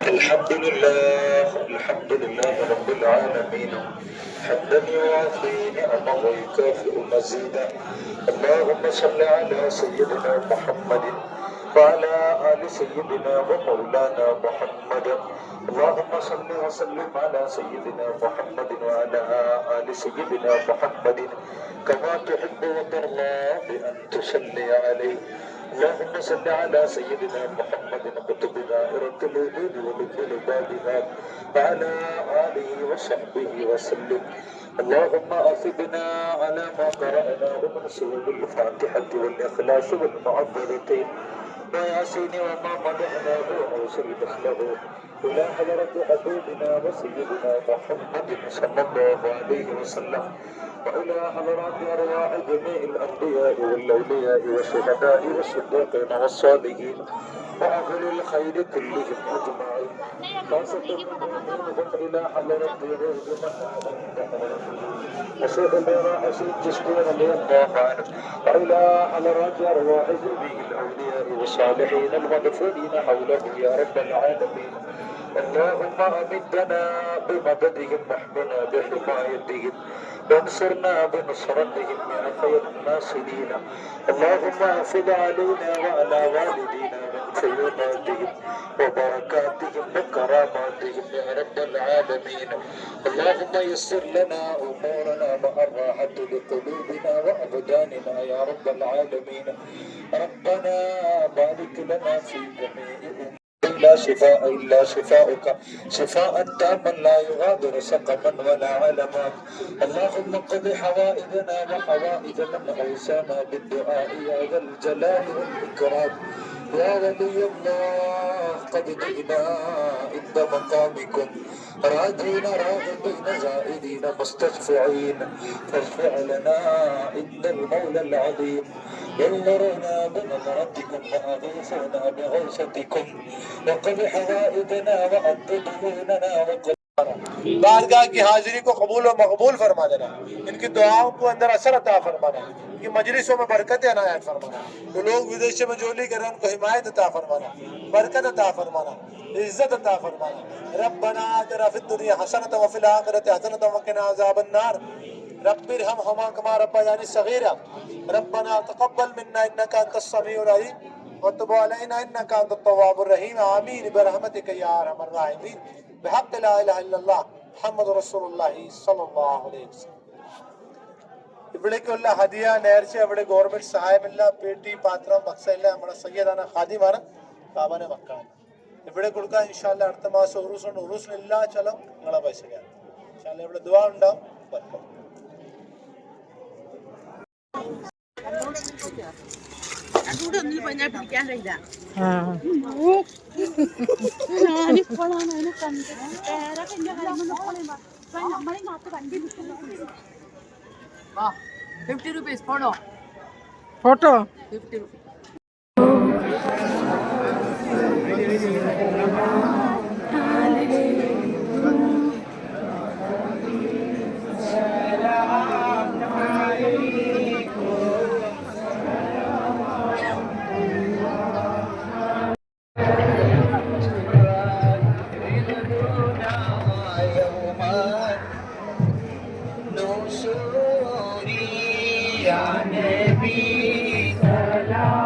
الحمد لله رب العالمين حمدا يوافي نعمه ويكافئ مزيدا. اللهم صل على سيدنا محمد وعلى آل سيدنا ومولانا محمد. اللهم صل وسلم على سيدنا محمد وعلى آل سيدنا محمد كما تحب وترضى بأن تصلي عليه. اللهم صل على سيدنا محمد قطب دائرة الوجود ولب بابها وعلى آله وصحبه وسلم. اللهم أثبنا على ما قرأناه من سورة الفاتحة والإخلاص والمعوذتين وياسين وما مدحناه ونوصل مثله إلى حضرة حبيبنا وسيدنا محمد صلى الله عليه وسلم وإلى حضرات أرواح جميع الأنبياء والأولياء والشهداء والصديقين والصالحين وأهل الخير كلهم أجمعين خاصة منهم إلى حضرة وشيخ البراء شيخ جسمي رضي الله عنه وإلى حضرات أرواح جميع الأولياء والصالحين المغفورين حوله يا رب العالمين. اللهم أمدنا بمددهم واحمنا بحمايتهم وانصرنا بنصرتهم يا خير الناصرين. اللهم احفظ علينا وعلى والدينا من فيوضاتهم وبركاتهم وكراماتهم يا رب العالمين. اللهم يسر لنا أمورنا مع الراحة لقلوبنا وأبداننا يا رب العالمين. ربنا بارك لنا في جميع لا شفاء إلا شفاؤك شفاء تاما لا يغادر سقما ولا علما. اللهم قض حوائجنا وحوائج من أوصانا بالدعاء يا ذا الجلال والإكرام. يا ولي الله قد جئنا عند مقامكم راجين راغبين زائرين مستشفعين فاشفع لنا عند المولى العظيم. انظرنا بنظرتكم وأغيثنا بغوثتكم وقض حوائجنا وعد ديوننا وقض बारगाह की हाजिरी को कबूल और मकबूल फरमा देना. इनकी दुआओं को अंदर असर अता फरमाना. इनकी मजलिसों में बरकत अनायत फरमाना. तो लोग विदेश में जोली करें उनको हिमायत अता फरमाना, बरकत अता फरमाना, इज्जत अता फरमाना. रब्बना आतिना फिद दुनिया हसनतन व फिल आखिरति हसनतन व क़िना अज़ाबन नार. रब्बिरहमहुमा कमा रब्बयानी सगीरा. रब्बना तक़ब्बल मिन्ना इन्नका अंतस समीउल अलीम व तुब अलैना इन्नका अंतत तव्वाबुर रहीम. आमीन बिरहमतिका या अरहमर राहिमीन. بحق لا إله إلا الله محمد رسول الله صلى الله عليه وسلم. ഇവിടേക്കുള്ള ഹദിയ നേർച്ച അവിടെ ഗവൺമെന്റ് സഹായമില്ല. പേട്ടി പാത്രം ഭക്സയില്ല. നമ്മുടെ സയ്യദാന ഖാദിമാണ് ബാബാനെ മക്കാണ് ഇവിടെ കൊടുക്കാൻ. ഇൻഷാ അല്ലാഹ് അടുത്ത മാസം ഉറൂസുണ്ട്. ഉറൂസിന് എല്ലാ ചെലവും നിങ്ങളെ പൈസയാണ്. ഇൻഷാ അല്ലാഹ് ഇവിടെ ദുആ ഉണ്ടാവും. അതുകൂടെ ഒന്നിൽ പറഞ്ഞാൽ പിടിക്കാൻ കഴിയില്ല. ഞാനിപ്പോഴാണ് അതിനെ കണ്ടത്. നമ്മളെ നാട്ട് വണ്ടി 50 rupees photo 50 rupees. Ya Nabi salam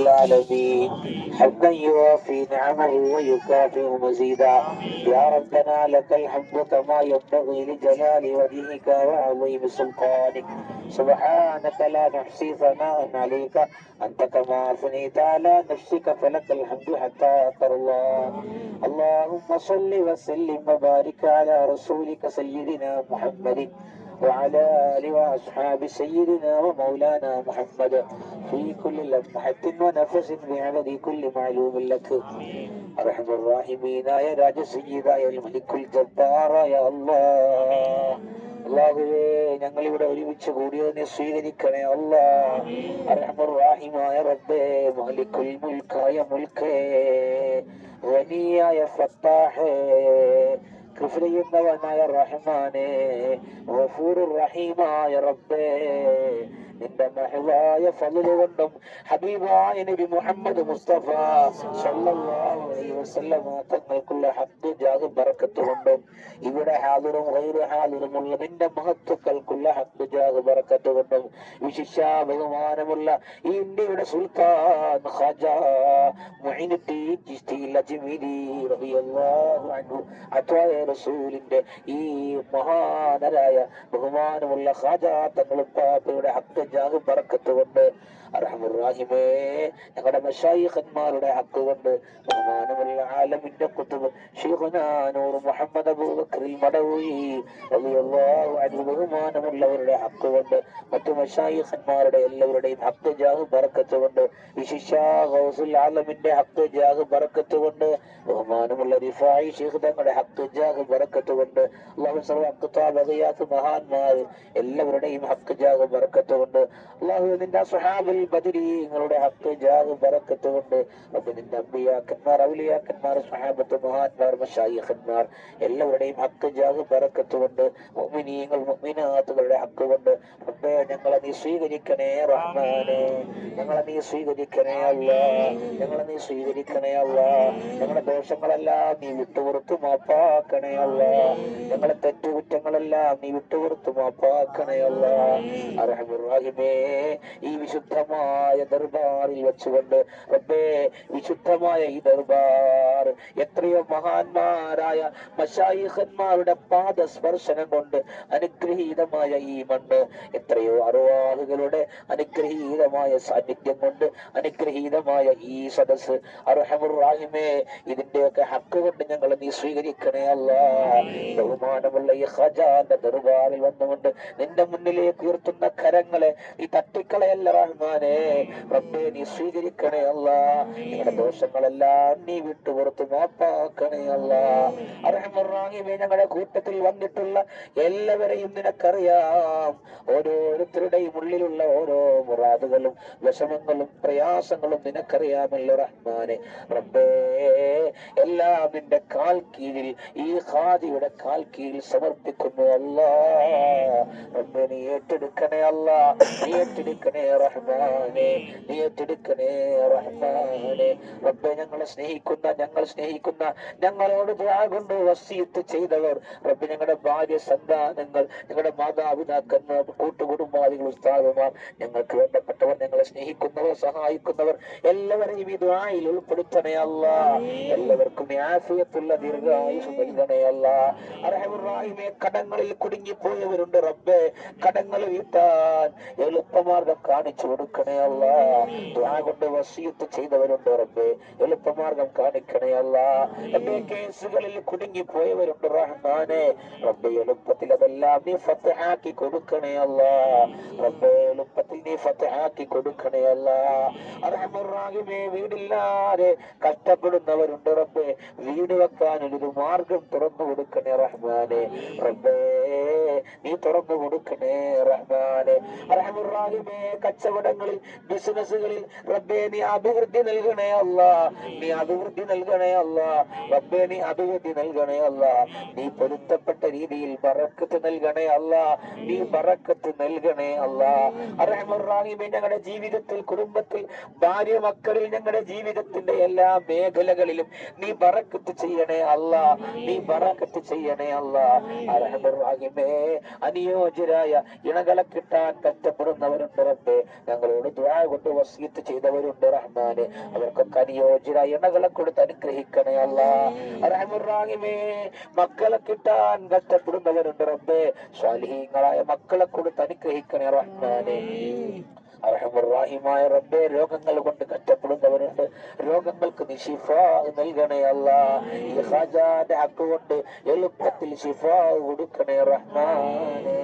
العالمين حمدا يوافي نعمه ويكافئ مزيدا يا ربنا لك الحمد كما ينبغي لجلال وجهك وعظيم سلطانك سبحانك لا نحصي ثناء عليك أنت كما أثنيت على نفسك فلك الحمد حتى ترضى اللهم صل وسلم وبارك على رسولك سيدنا محمد وعلى آله وأصحاب سيدنا ومولانا محمد في كل لمحة ونفس بعدد كل معلوم لك أرحم الراحمين يا راج سيدا يا الملك الجبار يا الله അള്ളാഹുവേ ഞങ്ങൾ ഇവിടെ ഒരുമിച്ച് കൂടിയതിനെ സ്വീകരിക്കണേ അല്ലാ അർഹമർ-റഹീമായ റബ്ബേ മാലിക്കുൽ മുൽക്കായ മുൽക്കേ ഗനിയായ ഫത്താഹേ കൃപയുള്ളവനായ റഹ്മാനേ ഗഫൂറുർ റഹീമായ റബ്ബേ നിന്റെ മഹളായ ഫളല് കൊണ്ടും ഹബീബായ നബി മുഹമ്മദ് മുസ്തഫ സല്ലല്ലാഹു അലൈഹി വസല്ലം തങ്ങൾക്കുള്ള ഹഖ് ജാഹ് ബറക്കത്ത് കൊണ്ടും ഇവിടെ ഹാദിറും ഗൈറു ഹാദിറുമുള്ള നിന്റെ മഹത്വക്കൾക്കുള്ള ഹഖ് ജാഹ് ബറക്കത്ത് കൊണ്ടും വിശിഷ്ട ബഹുമാനമുള്ള ഈ ഇന്ത്യയുടെ സുൽത്താൻ ഖാജ മുഈനുദ്ദീൻ ചിശ്തി അജ്മീരി റളിയല്ലാഹു അൻഹു അത്വായ റസൂലിന്റെ ഈ മഹാനരായ ബഹുമാനമുള്ള ഖാജ തങ്ങളുടെ പാപ്പയുടെ ഹഖ് ജാഹ് ബറക്കത്ത് കൊണ്ട് അർഹമുർ-റഹീമേ ഞങ്ങളുടെ മശായിഖന്മാരുടെ ഹഖ് കൊണ്ട് ബഹുമാനമുള്ള ആലമിന്റെ ഖുതുബ് ശൈഖുനാ നൂർ മുഹമ്മദ് അബൂബക്കറിൽ മദഊയി റളിയല്ലാഹു അൻഹു ബഹുമാനമുള്ളവരുടെ ഹഖ് കൊണ്ട് മറ്റു മശായിഖന്മാരുടെ എല്ലാവരുടെയും ഹഖ് ജാഹ് ബറക്കത്ത് കൊണ്ട് വിശിഷ്യ ഗൗസുൽ ആലമിന്റെ ഹഖ് ജാഹ് ബറക്കത്ത് കൊണ്ട് ബഹുമാനമുള്ള റിഫായി ശൈഖ് തങ്ങളുടെ ഹഖ് ജാഹ് ബറക്കത്ത് കൊണ്ട് അല്ലാഹു സർവ അഖ്താബിയാത്ത് മഹാന്മാർ എല്ലാവരുടെയും ഹഖ് ജാഹ് ബറക്കത്ത് കൊണ്ട് അല്ലാഹു നിന്റെ സ്വഹാബുൽ ബദരീങ്ങളുടെ ഹഖ് ജാഹ് ബറക്കത്ത് കൊണ്ട് റബ്ബ് നിന്റെ അമ്പിയാക്കന്മാർ ഔലിയാക്കന്മാർ സ്വഹാബത്ത് മഹാന്മാർ മശായിഖന്മാർ എല്ലാവരുടെയും ഹഖ് ജാഹ് ബറക്കത്ത് കൊണ്ട് മുഅ്മിനീങ്ങൾ മുഅ്മിനാത്തുകളുടെ ഹഖ് കൊണ്ട് റബ്ബേ ഞങ്ങളെ നീ സ്വീകരിക്കണേ റഹ്മാനേ ഞങ്ങളെ നീ സ്വീകരിക്കണേ അല്ലാഹ് ഞങ്ങളെ നീ സ്വീകരിക്കണേ അല്ലാഹ് ഞങ്ങളുടെ ദോഷങ്ങളെല്ലാം നീ വിട്ടുപുറത്ത് മാപ്പാക്കണേ അല്ലാഹ് ഞങ്ങളെ തെറ്റുകുറ്റങ്ങളെല്ലാം നീ വിട്ടുപുറത്ത് മാപ്പാക്കണേ അല്ലാഹ് അർഹമുർ-റഹീമേ ഈ വിശുദ്ധമായ ദർബാറിൽ വെച്ചുകൊണ്ട് റബ്ബേ വിശുദ്ധമായ ഈ ദർബാർ എത്രയോ മഹാന്മാരായ മശായിഖന്മാരുടെ പാദസ്പർശനം കൊണ്ട് അനുഗ്രഹീതമായ ഈ മണ്ണ് എത്രയോ അർവാഹുകളുടെ അനുഗ്രഹീതമായ സാന്നിധ്യം കൊണ്ട് അനുഗ്രഹീതമായ ഈ സദസ് അർഹമുർ-റഹീമേ ഇതിന്റെയൊക്കെ ഹക്ക് കൊണ്ട് ഞങ്ങൾ നീ സ്വീകരിക്കണേ അല്ലാഹ് ബഹുമാനമുള്ള ഈ ഖജാന്റെ ദർബാറിൽ വന്നുകൊണ്ട് നിന്റെ മുന്നിലേക്ക് ഉയർത്തുന്ന കരങ്ങളെ ഈ തട്ടിക്കളയല്ല റഹ്മാനേ റബ്ബേ നീ സ്വീകരിക്കണേ അല്ലാഹ് ഞങ്ങളുടെ ദോഷങ്ങളെല്ലാം നീ വിട്ടുപുറത്ത് മാപ്പാക്കണേ അല്ലാഹ് അർഹമുർ-റഹീമേ ഞങ്ങളുടെ കൂട്ടത്തിൽ വന്നിട്ടുള്ള എല്ലാവരെയും നിനക്കറിയാം ഓരോരുത്തരുടെയും ഉള്ളിലുള്ള ഓരോ മുറാദുകളും വിഷമങ്ങളും പ്രയാസങ്ങളും നിനക്കറിയാമല്ലോ റഹ്മാനെ റബ്ബേ എല്ലാം നിന്റെ കാൽ കീഴിൽ ഈ ഖാദിയുടെ കാൽ കീഴിൽ സമർപ്പിക്കുന്നു അല്ലാഹ് റബ്ബേ നീ ഏറ്റെടുക്കണേ അല്ലാഹ് നീ ഏറ്റെടുക്കണേ റഹ്മാനെ നീ ഏറ്റെടുക്കണേ റഹ്മാനെ റബ്ബേ ഞങ്ങൾ സ്നേഹിക്കുന്ന ഞങ്ങളോട് ദുആ കൊണ്ട് വസിയത്ത് ചെയ്തവർ റബ്ബേ ഞങ്ങളുടെ ഭാര്യ സന്താനങ്ങൾ ഞങ്ങളുടെ മാതാപിതാക്കന്മാർ കൂട്ടുകുടുംബാദികൾ ഉസ്താദുമാർ ഞങ്ങൾക്ക് വേണ്ടപ്പെട്ടവർ ഞങ്ങളെ സ്നേഹിക്കുന്നവർ സഹായിക്കുന്നവർ എല്ലാവരെയും ഈ ദുആയിൽ ഉൾപ്പെടുത്തണേ അല്ലാഹ് എല്ലാവർക്കും ആഫിയത്തുള്ള ദീർഘായുസ്സ് നൽകണേ അല്ലാഹ് അർഹമുർ-റഹീമേ കടങ്ങളിൽ കുടുങ്ങിപ്പോയവരുണ്ട് റബ്ബേ കടങ്ങൾ വീട്ടാൻ എളുപ്പമാർഗം കാണിച്ചു കൊടുക്കണേ അല്ലാഹ് ദുആ കൊണ്ട് വസിയത്ത് ചെയ്തവരുണ്ട് റബ്ബേ എളുപ്പമാർഗം കാണിക്കണേ അല്ലാഹ് റബ്ബേ കേസുകളിൽ കുടുങ്ങിപ്പോയവരുണ്ട് റഹ്മാനെ റബ്ബേ എളുപ്പത്തിൽ അതെല്ലാം നീ ഫത്ഹാക്കി കൊടുക്കണേ അല്ലാഹ് റബ്ബേ എളുപ്പത്തിൽ നീ ഫത്ഹാക്കി കൊടുക്കണേ അല്ലാഹ് അർഹമുർ-റഹീമേ വീടില്ലാതെ കഷ്ടപ്പെടുന്നവരുണ്ട് റബ്ബേ വീട് വെക്കാൻ ഒരു മാർഗം തുറന്നു കൊടുക്കണേ റഹ്മാനെ റബ്ബേ നീ തുറന്നു കൊടുക്കണേ റഹ്മാനെ അർഹമുർ-റഹീമേ കച്ചവടങ്ങളിൽ ബിസിനസ്സുകളിൽ റബ്ബേ നീ അഭിവൃദ്ധി നൽകണേ അല്ലാഹ് നീ അഭിവൃദ്ധി നൽകണേ അല്ലാഹ് റബ്ബേ നീ അഭിവൃദ്ധി നൽകണേ അല്ലാഹ് നീ പൊരുത്തപ്പെട്ട രീതിയിൽ ബറക്കത്ത് നൽകണേ അല്ലാഹ് നീ ബറക്കത്ത് നൽകണേ അല്ലാഹ് അർഹമുർ-റഹീമേ ഞങ്ങളുടെ ജീവിതത്തിൽ കുടുംബത്തിൽ ഭാര്യ മക്കളിൽ ഞങ്ങളുടെ ജീവിതത്തിന്റെ എല്ലാ മേഖലകളിലും നീ ബറക്കത്ത് ചെയ്യണേ അല്ലാഹ് നീ ബറക്കത്ത് ചെയ്യണേ അല്ലാഹ് അർഹമുർ-റഹീമേ അനുയോജ്യരായ ഇണകളെ കിട്ടാൻ കഷ്ടപ്പെടുന്നവരുണ്ട് റബ്ബേ. ഞങ്ങളോട് ദുആ കൊണ്ട് വസിയത്ത് ചെയ്തവരുണ്ട് റഹ്മാനെ. അവർക്കൊക്കെ അനുയോജ്യരായ ഇണകളെ കൊടുത്ത് അനുഗ്രഹിക്കണേ അല്ലാ. അർഹമർ റഹീമേ, മക്കളെ കിട്ടാൻ കഷ്ടപ്പെടുന്നവരുണ്ട് റബ്ബേ. സ്വാലിഹീങ്ങളായ മക്കളെ കൊടുത്ത് അനുഗ്രഹിക്കണേ റഹ്മാനെ. അർഹമുർറഹീമായ റബ്ബേ, രോഗങ്ങൾ കൊണ്ട് കഷ്ടപ്പെടുന്നവരുണ്ട്. രോഗങ്ങൾക്ക് നീ ശിഫ നൽകണേ അല്ലാ. ഈ ഖാജാന്റെ ഹക്ക് കൊണ്ട് എളുപ്പത്തിൽ ശിഫ കൊടുക്കണേ റഹ്മാനേ.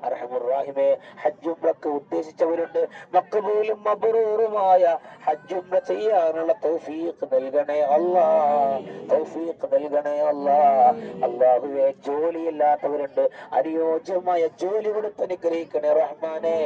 അർഹമുർറഹീമേ, ഹജ്ജ് ഉംറക്ക് ഉദ്ദേശിച്ചവരുണ്ട്. മഖ്ബൂലും മബ്റൂറുമായ ഹജ്ജ് ഉംറ ചെയ്യാനുള്ള തൗഫീഖ് നൽകണേ അല്ലാ. തൗഫീഖ് നൽകണേ അല്ലാ. അല്ലാഹുവേ, ജോലിയില്ലാത്തവരുണ്ട്. അനുയോജ്യമായ ജോലി കൊടുത്ത് അനുഗ്രഹിക്കണേ റഹ്മാനേ.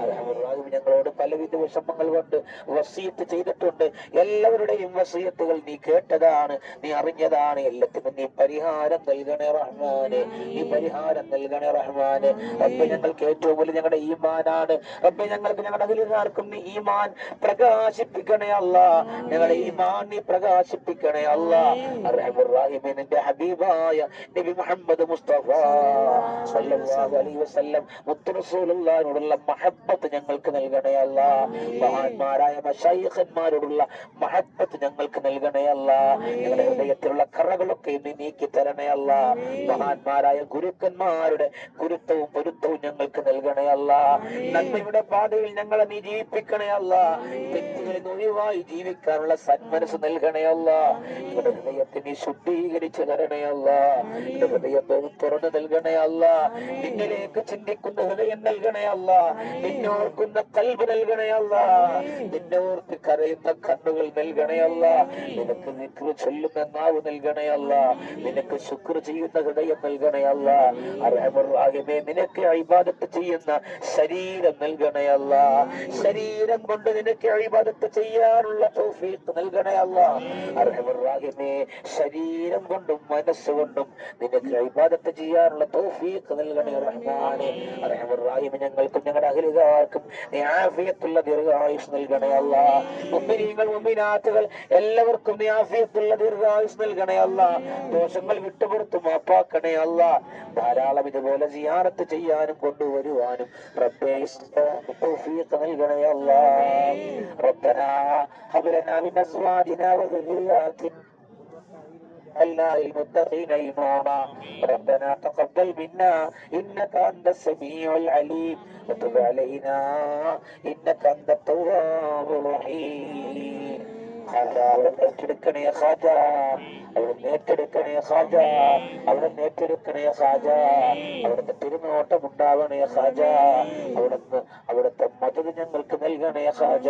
അർഹമുർറഹീം, ഞങ്ങളോട് പലവിധ വിഷമങ്ങൾ കൊണ്ട് വസിയത്ത് ചെയ്തിട്ടുണ്ട്. എല്ലാവരുടെയും വസിയത്തുകൾ നീ കേട്ടതാണ്, നീ അറിഞ്ഞതാണ്. എല്ലാത്തിനും നീ പരിഹാരം നൽകണേ റഹ്മാനെ. നീ പരിഹാരം നൽകണേ റഹ്മാനെ. റബ്ബേ, ഞങ്ങൾക്ക് ഏറ്റവും വലിയ ഞങ്ങളുടെ ഈമാനാണ് റബ്ബേ. ഞങ്ങൾക്ക് ഞങ്ങളുടെ അഖിലുകാർക്കും നീ ഈമാൻ പ്രകാശിപ്പിക്കണേ അല്ലാ. ഞങ്ങളുടെ ഈമാൻ നീ പ്രകാശിപ്പിക്കണേ അല്ലാ. അർഹമുർറഹീമേ, നിന്റെ ഹബീബായ നബി മുഹമ്മദ് മുസ്തഫ സല്ലല്ലാഹു അലൈഹി വസല്ലം മുത്ത് റസൂലുള്ളാഹിനോടുള്ള മഹബ്ബത്ത് ഞങ്ങൾക്ക് നൽകണേ അല്ലാ. മഹാന്മാരായ മശായിഖന്മാരോടുള്ള മഹബ്ബത്ത് ഞങ്ങൾക്ക് നൽകണേ അല്ലാ. ഞങ്ങളുടെ ഹൃദയത്തിലുള്ള കറകളൊക്കെ നീ നീക്കി തരണേ അല്ലാ. മഹാന്മാരായ ഗുരുക്കന്മാരുടെ ഗുരുത്വവും പൊരുത്തവും ഞങ്ങൾക്ക് നൽകണേ അല്ലാ. നന്മയുടെ പാതയിൽ ഞങ്ങളെ നീ ജീവിപ്പിക്കണേ അല്ലാ. തെറ്റുകളിൽ ഒഴിവായി ജീവിക്കാനുള്ള സന്മനസ് നൽകണേ അല്ലാ. ഞങ്ങളുടെ ഹൃദയത്തെ നീ ശുദ്ധീകരിച്ചു തരണേ അല്ലാ. ഞങ്ങളുടെ ഹൃദയത്തെ തുറന്നു നൽകണേ അല്ലാ. നിന്നിലേക്ക് ചിന്തിക്കുന്ന ഹൃദയം നൽകണേ അല്ലാ. നിന്നോർക്കുന്ന കൽബ് നൽകണേ അല്ലാ. നിന്നോർക്ക് കരയുന്ന കണ്ണുകൾ നൽകണേ അല്ലാ. നിനക്ക് നിക്ർ ചൊല്ലുന്ന നാവ് നൽകണേ അല്ലാ. നിനക്ക് ശുക്ർ ചെയ്യുന്ന ഹൃദയം നൽകണേ അല്ലാ. അർഹമർ റഹീമേ, നിനക്ക് ഇബാദത്ത് ചെയ്യുന്ന ശരീരം നൽകണേ അല്ലാ. ശരീരം കൊണ്ട് നിനക്ക് ഇബാദത്ത് ചെയ്യാനുള്ള തൗഫീഖ് നൽകണേ അല്ലാ. അർഹമർ റഹീമേ, ശരീരം കൊണ്ടും മനസ്സുകൊണ്ടും നിനക്ക് ഇബാദത്ത് ചെയ്യാനുള്ള തൗഫീഖ് നൽകണേ റഹ്മാനേ. അർഹമർ റഹീമേ, ഞങ്ങൾക്കും ഞങ്ങളുടെ അഖിലുകാർക്കും നീ ആഫിയത്തുള്ള ദീർഘായുസ് നൽകണേ അല്ലാ. മുഅ്മിനീങ്ങൾ മുഅ്മിനാത്തുകൾ എല്ലാവർക്കും നീ ആഫിയത്തുള്ള ദീർഘായുസ് നൽകണേ അല്ലാ. ദോഷങ്ങൾ വിട്ടുപുറത്തു മാപ്പാക്കണേ അല്ലാ. ധാരാളം ഇതുപോലെ സിയാറത്ത് ചെയ്യാനും കൊണ്ടുവരുവാനും റബ്ബേ തൗഫീഖ് നൽകണേ അല്ലാ. റബ്ബനാ ഹബ് ലനാ മിൻ അസ്വാജിനാ വദുർരിയാതിനാ للمتقين إماما. ربنا تقبل منا إنك أنت السميع العليم وتب علينا إنك أنت التواب الرحيم. ഏറ്റെടുക്കണേ ഖാജ, അവിടുന്ന് ഏറ്റെടുക്കണേ ഖാജ, അവിടുന്ന് ഏറ്റെടുക്കണേ ഖാജ. അവിടുത്തെ തിരുനോട്ടം ഉണ്ടാവണേ ഖാജ. അവിടുത്തെ മദദ് ഞങ്ങൾക്ക് നൽകണേ ഖാജ.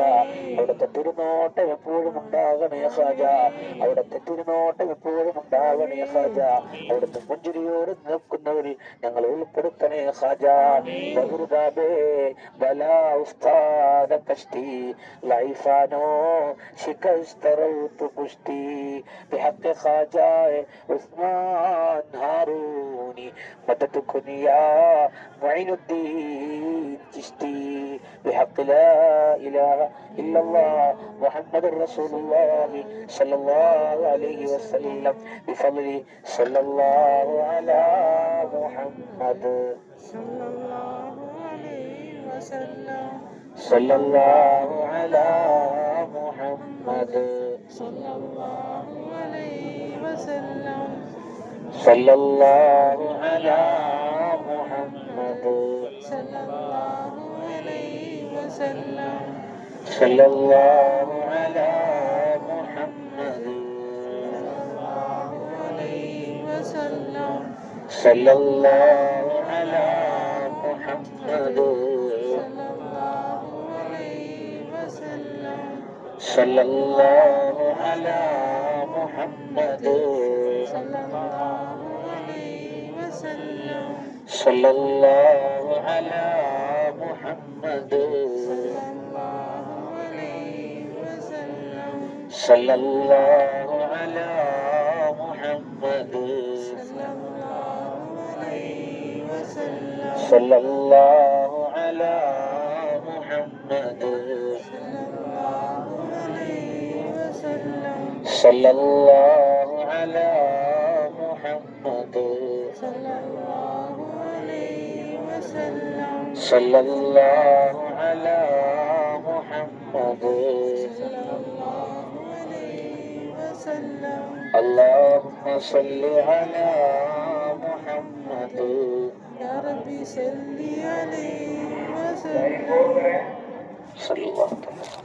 അവിടുത്തെ തിരുനോട്ടം എപ്പോഴും ഉണ്ടാകണേ ഖാജ. അവിടുത്തെ തിരുനോട്ടം എപ്പോഴും ഉണ്ടാകണേ ഖാജ. അവിടുത്തെ പുഞ്ചിരിയോട് നിൽക്കുന്നവരിൽ ഞങ്ങൾ ഉൾപ്പെടുത്തണേ ഖാജ. ബഹുദാബേ ബലാ ഉസ്താദ കഷ്ടി ലൈഫാനോ ശികസ്തറൗത് പുഷ്ടി ബിഹഖ് ഖാജ ഉസ്മാൻ ഹാറൂനി മദദ് കുനിയാ മുഈനുദ്ദീൻ ചിശ്തി بحق لا إله إلا الله محمد رسول الله صلى الله عليه وسلم بفضل صلى الله على محمد صلى الله عليه وسلم صلى الله على محمد صلى الله عليه وسلم صلى الله على محمد صلى الله وسلم صلى الله على محمد وسلم صلى الله على محمد صلى الله على محمد صلى الله على محمد صلى الله على محمد صلى الله على محمد صلى الله على محمد സല്ലല്ലാഹു അലാ മുഹമ്മദ് اللهم صل على محمد يا ربي صل عليه وسلم صلى الله عليه وسلم.